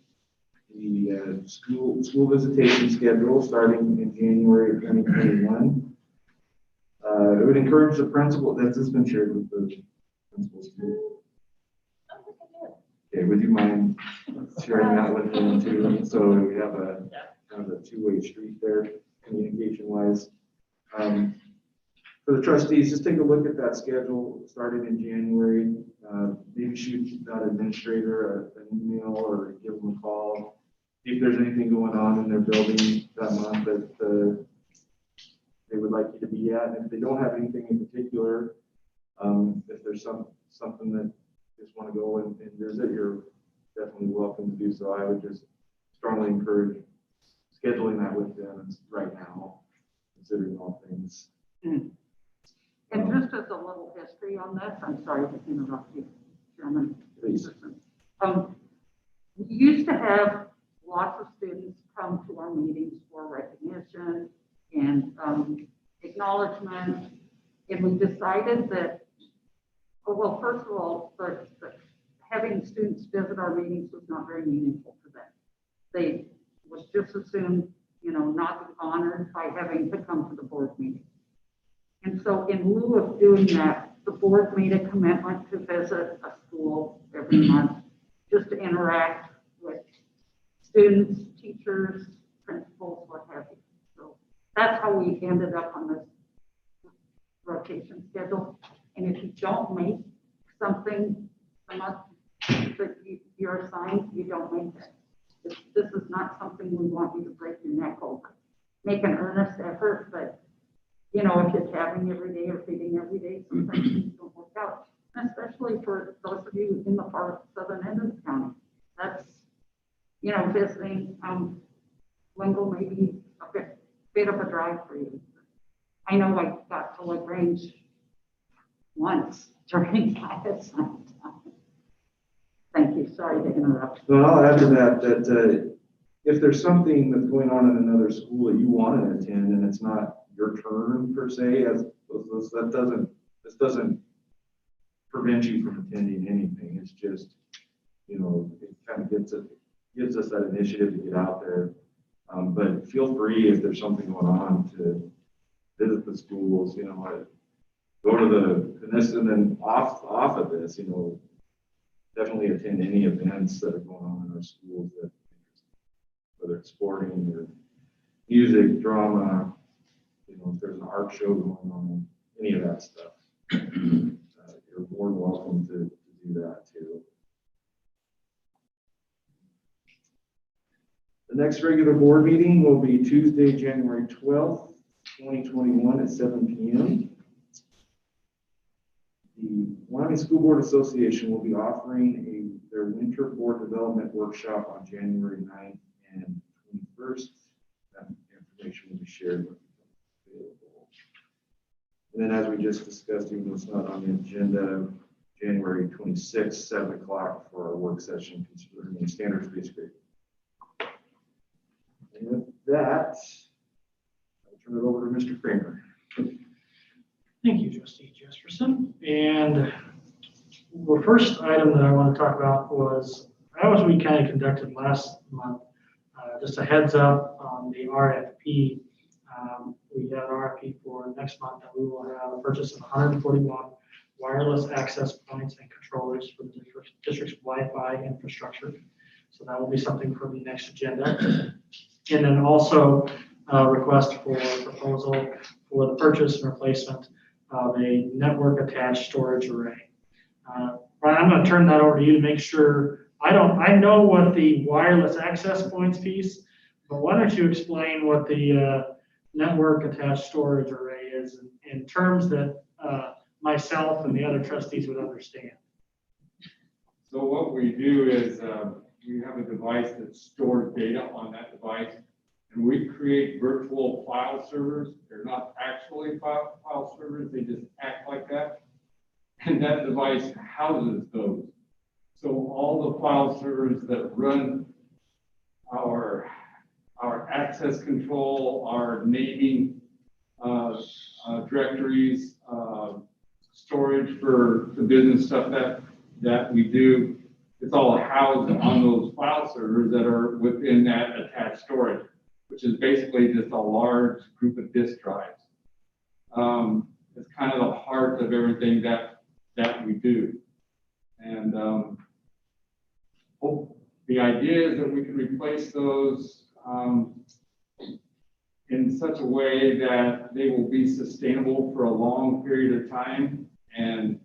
the school visitation schedule starting in January of 2021. It would encourage the principal. This has been shared with the principals. Okay, would you mind sharing that with them too? So we have a kind of a two-way street there, communication-wise. For the trustees, just take a look at that schedule starting in January. Maybe shoot that administrator an email or give them a call. See if there's anything going on in their building that month that they would like you to be at. And if they don't have anything in particular, if there's something that you just want to go and visit, you're definitely welcome to do so. I would just strongly encourage scheduling that with them right now, considering all things. And just as a little history on this, I'm sorry to interrupt you, Chairman. Please. We used to have lots of students come to our meetings for recognition and acknowledgement, and we decided that, well, first of all, having students visit our meetings was not very meaningful to them. They would just assume, not be honored by having to come to the board meeting. And so in lieu of doing that, the board made a commitment to visit a school every month, just to interact with students, teachers, principals, what have you. So that's how we ended up on this rotation schedule. And if you don't make something the month that you're assigned, you don't make it. This is not something we want you to break your neck over. Make an earnest effort, but you know, if it's having every day or feeding every day, sometimes things don't work out. And especially for those of you in the far southern end of the county, that's, you know, visiting, Lingle may be a bit of a drive for you. I know I got to LaGrange once during my assignment time. Thank you, sorry to interrupt. No, I'll add to that, if there's something that's going on in another school that you want to attend and it's not your turn per se, this doesn't prevent you from attending anything. It's just, you know, it kind of gives us that initiative to get out there. But feel free if there's something going on to visit the schools, you know, go to and then off of this, you know, definitely attend any events that are going on in our schools, that whether it's sporting or music, drama, you know, if there's an art show going on, any of that stuff. You're more than welcome to do that too. The next regular board meeting will be Tuesday, January 12th, 2021 at 7 p.m. The Wyoming School Board Association will be offering their winter board development workshop on January 9th and 21st. That information will be shared with you. And then, as we just discussed, even though it's not on the agenda, January 26th, 7 o'clock for our work session considering the standards-based grade. And with that, I'll turn it over to Mr. Kramer. Thank you, Trustee Jesperson. And the first item that I want to talk about was, we kind of conducted last month, just a heads up on the RFP. We got an RFP for next month, and we will have a purchase of 141 wireless access points and controllers for the district's Wi-Fi infrastructure. So that will be something for the next agenda. And then also a request for proposal for the purchase and replacement of a network attached storage array. Brian, I'm going to turn that over to you to make sure. I know what the wireless access points piece, but why don't you explain what the network attached storage array is in terms that myself and the other trustees would understand. So what we do is we have a device that stores data on that device, and we create virtual file servers. They're not actually file servers, they just act like that. And that device houses those. So all the file servers that run our access control, our naming directories, storage for the business stuff that we do, it's all housed on those file servers that are within that attached storage, which is basically just a large group of disk drives. It's kind of the heart of everything that we do. And the idea is that we can replace those in such a way that they will be sustainable for a long period of time. And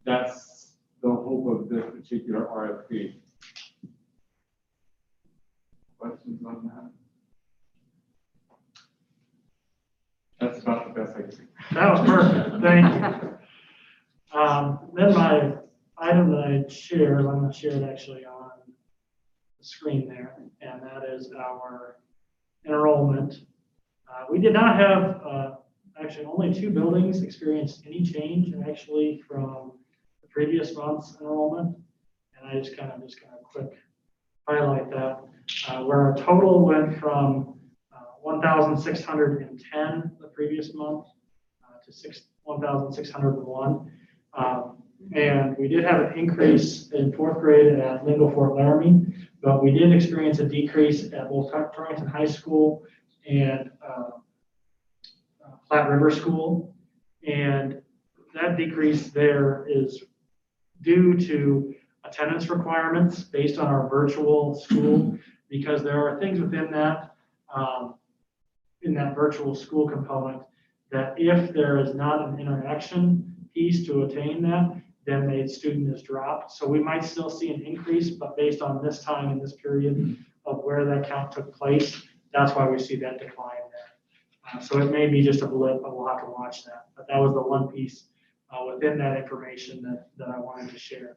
that's the hope of this particular RFP. Questions on that? That's about the best I can do. That was perfect. Thank you. Then my item that I shared, I'm going to share it actually on the screen there, and that is our enrollment. We did not have, actually only 2 buildings experienced any change actually from the previous month's enrollment. And I just kind of quick highlight that, where our total went from 1,610 the previous month to 1,601. And we did have an increase in 4th grade at Lingle Fort Laramie, but we did experience a decrease at both Torrington High School and Platte River School. And that decrease there is due to attendance requirements based on our virtual school, because there are things within that, in that virtual school component, that if there is not an interaction piece to attain that, then the student is dropped. So we might still see an increase, but based on this time in this period of where that count took place, that's why we see that decline So it may be just a blip, but we'll have to watch that. But that was the one piece within that information that I wanted to share.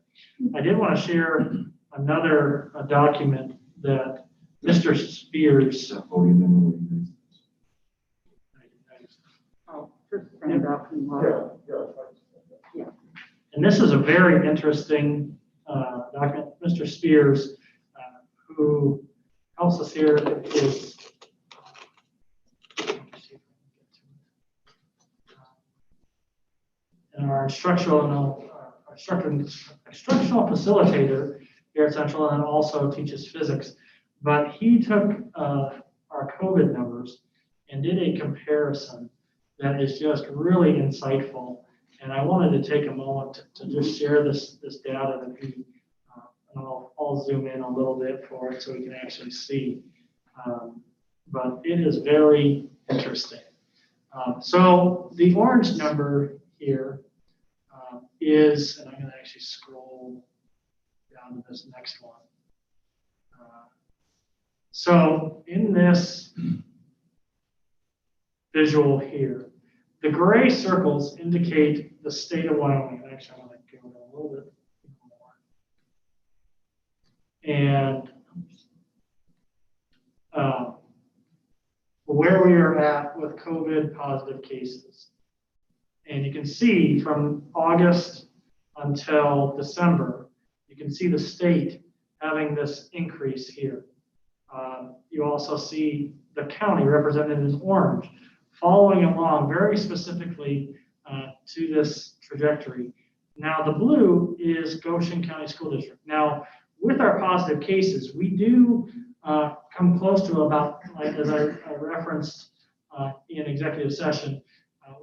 I did want to share another document that Mr. Spears. Oh, just stand up and look. And this is a very interesting document. Mr. Spears, who helps us here, is and our instructional facilitator here at Central, and also teaches physics. But he took our COVID numbers and did a comparison that is just really insightful. And I wanted to take a moment to just share this data that he, and I'll zoom in a little bit for it so we can actually see. But it is very interesting. So the orange number here is, and I'm going to actually scroll down to this next one. So in this visual here, the gray circles indicate the state of Wyoming. Actually, I want to go a little bit more. And where we are at with COVID positive cases. And you can see from August until December, you can see the state having this increase here. You also see the county represented in orange, following along very specifically to this trajectory. Now the blue is Goshen County School District. Now with our positive cases, we do come close to about, like as I referenced in executive session,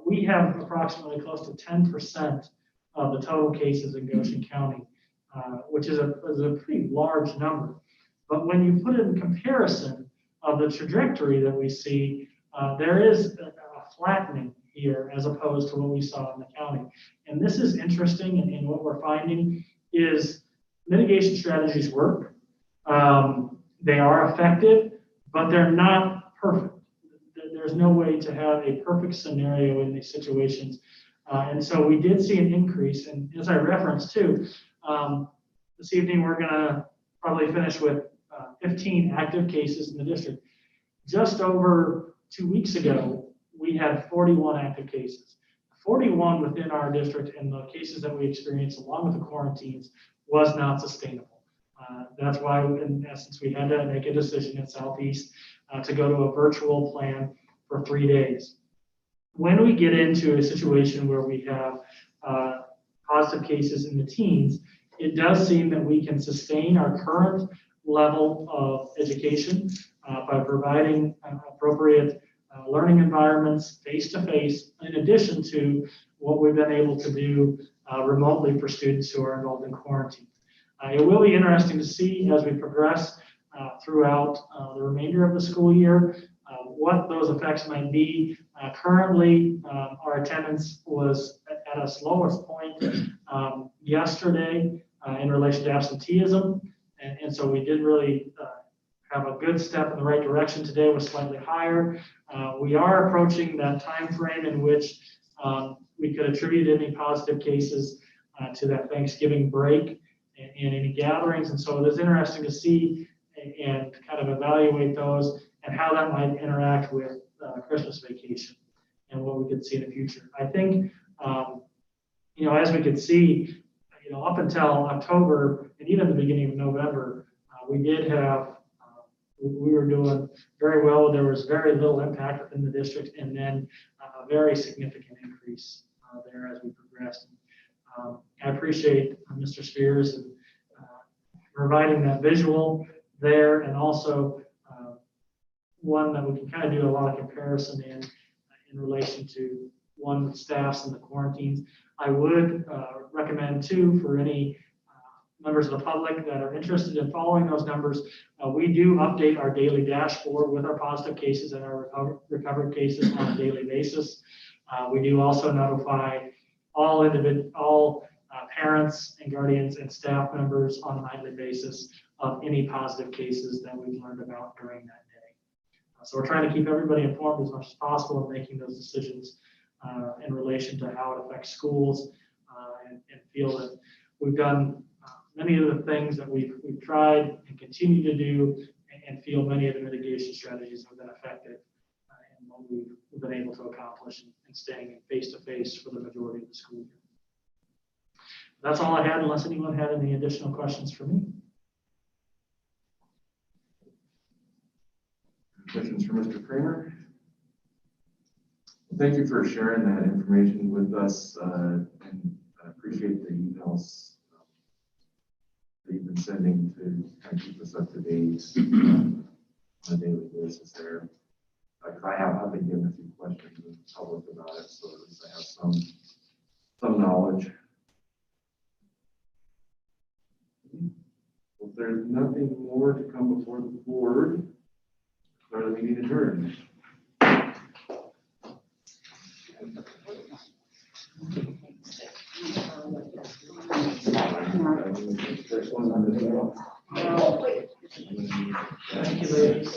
we have approximately close to 10% of the total cases in Goshen County, which is a pretty large number. But when you put it in comparison of the trajectory that we see, there is a flattening here as opposed to what we saw in the county. And this is interesting, and what we're finding is mitigation strategies work. They are effective, but they're not perfect. There's no way to have a perfect scenario in these situations. And so we did see an increase. And as I referenced too, this evening we're going to probably finish with 15 active cases in the district. Just over 2 weeks ago, we had 41 active cases. 41 within our district, and the cases that we experienced along with the quarantines was not sustainable. That's why, in essence, we had to make a decision at Southeast to go to a virtual plan for 3 days. When we get into a situation where we have positive cases in the teens, it does seem that we can sustain our current level of education by providing appropriate learning environments face-to-face, in addition to what we've been able to do remotely for students who are involved in quarantine. It will be interesting to see as we progress throughout the remainder of the school year what those effects might be. Currently, our attendance was at its lowest point yesterday in relation to absenteeism. And so we did really have a good step in the right direction. Today was slightly higher. We are approaching that time frame in which we could attribute any positive cases to that Thanksgiving break and any gatherings. And so it is interesting to see and kind of evaluate those and how that might interact with Christmas vacation and what we could see in the future. I think, as we could see, up until October and even the beginning of November, we did have, we were doing very well. There was very little impact within the district, and then a very significant increase there as we progressed. I appreciate Mr. Spears and providing that visual there, and also one that we can kind of do a lot of comparison in relation to one staffs and the quarantines. I would recommend too, for any members of the public that are interested in following those numbers, we do update our daily dashboard with our positive cases and our recovered cases on a daily basis. We do also notify all parents and guardians and staff members on a nightly basis of any positive cases that we've learned about during that day. So we're trying to keep everybody informed as much as possible in making those decisions in relation to how it affects schools, and feel that we've done many of the things that we've tried and continue to do, and feel many of the mitigation strategies have been effective in what we've been able to accomplish in staying face-to-face for the majority of the school year. That's all I had, unless anyone had any additional questions for me. Questions for Mr. Kramer? Thank you for sharing that information with us, and I appreciate the emails that you've been sending to kind of keep us up to date on a daily basis there. Because I've been given a few questions in the public about it, so at least I have some knowledge. If there's nothing more to come before the board, declare the meeting adjourned. Thank you, ladies.